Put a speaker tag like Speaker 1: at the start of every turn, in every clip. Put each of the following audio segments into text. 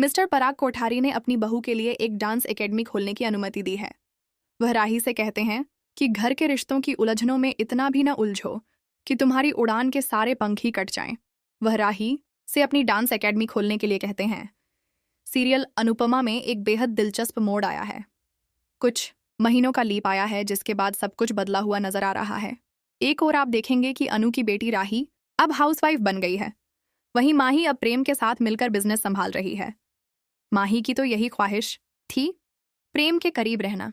Speaker 1: Mister पराग कोठारी ने अपनी बहू के लिए एक डांस एकेडमी खोलने की अनुमति दी है। वह राही से कहते हैं कि घर के रिश्तों की उलझनों में इतना भी न उलझो कि तुम्हारी उड़ान के सारे पंख ही कट जाएं। वह राही से अपनी डांस एकेडमी खोलने के लिए कहते हैं। सीरियल अनुपमा में एक बेहद दिलचस्प मोड़ आया है। कुछ महीनों का लीप आया है जिसके बाद सब कुछ बदला हुआ नजर आ रहा है। एक ओर आप देखेंगे कि अनु की बेटी राही अब हाउसवाइफ बन गई है, वहीं माही अब प्रेम के साथ मिलकर बिजनेस संभाल रही है। माही की तो यही ख्वाहिश थी, प्रेम के करीब रहना।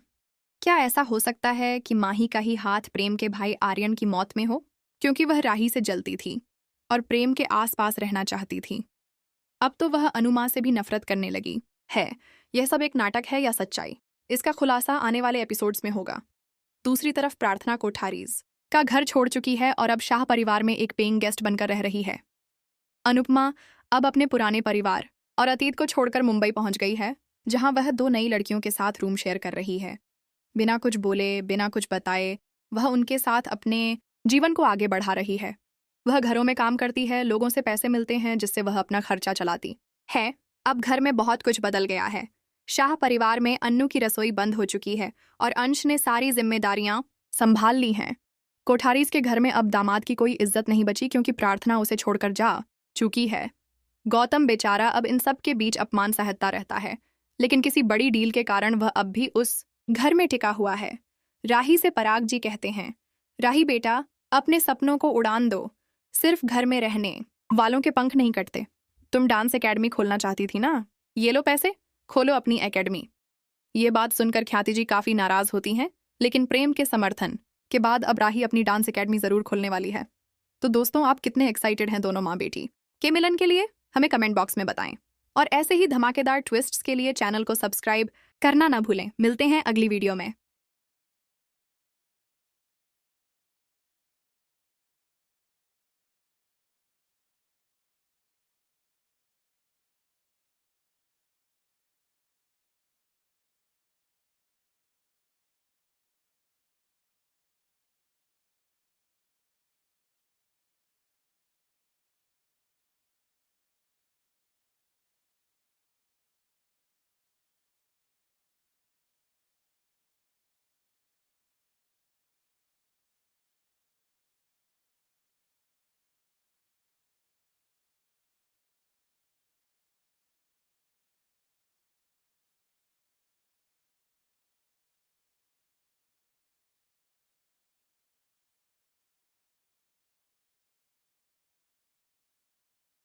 Speaker 1: क्या ऐसा हो सकता है कि माही का ही हाथ प्रेम के भाई आर्यन की मौत में हो, क्योंकि वह राही से जलती थी और प्रेम के आसपास रहना चाहती थी। अब तो वह अनुमा से भी नफरत करने लगी है। यह सब एक नाटक है या सच्चाई, इसका खुलासा आने वाले एपिसोड्स में होगा। दूसरी तरफ प्रार्थना कोठारीज का घर छोड़ चुकी है और अब शाह परिवार में एक पेइंग गेस्ट बनकर रह रही है। अनुपमा अब अपने पुराने परिवार और अतीत को छोड़कर मुंबई पहुंच गई है, जहां वह 2 नई लड़कियों के साथ रूम शेयर कर रही है। बिना कुछ बोले, बिना कुछ बताए वह उनके साथ अपने जीवन को आगे बढ़ा रही है। वह घरों में काम करती है, लोगों से पैसे मिलते हैं जिससे वह अपना खर्चा चलाती है। अब घर में बहुत कुछ बदल गया है। शाह परिवार में अन्नू की रसोई बंद हो चुकी है और अंश ने सारी जिम्मेदारियां संभाल ली हैं। कोठारीज के घर में अब दामाद की कोई इज्जत नहीं बची, क्योंकि प्रार्थना उसे छोड़कर जा चुकी है। गौतम बेचारा अब इन सब के बीच अपमान सहता रहता है, लेकिन किसी बड़ी डील के कारण वह अब भी उस घर में टिका हुआ है। राही से पराग जी कहते हैं, राही बेटा, अपने सपनों को उड़ान दो, सिर्फ घर में रहने वालों के पंख नहीं कटते। तुम डांस एकेडमी खोलना चाहती थी ना, ये लो पैसे, खोलो अपनी एकेडमी। ये बात सुनकर ख्याति जी काफी नाराज होती हैं, लेकिन प्रेम के समर्थन के बाद अब राही अपनी डांस एकेडमी जरूर खोलने वाली है। तो दोस्तों, आप कितने एक्साइटेड हैं दोनों माँ बेटी के मिलन के लिए, हमें कमेंट बॉक्स में बताएं। और ऐसे ही धमाकेदार ट्विस्ट्स के लिए चैनल को सब्सक्राइब करना ना भूलें। मिलते हैं अगली वीडियो में।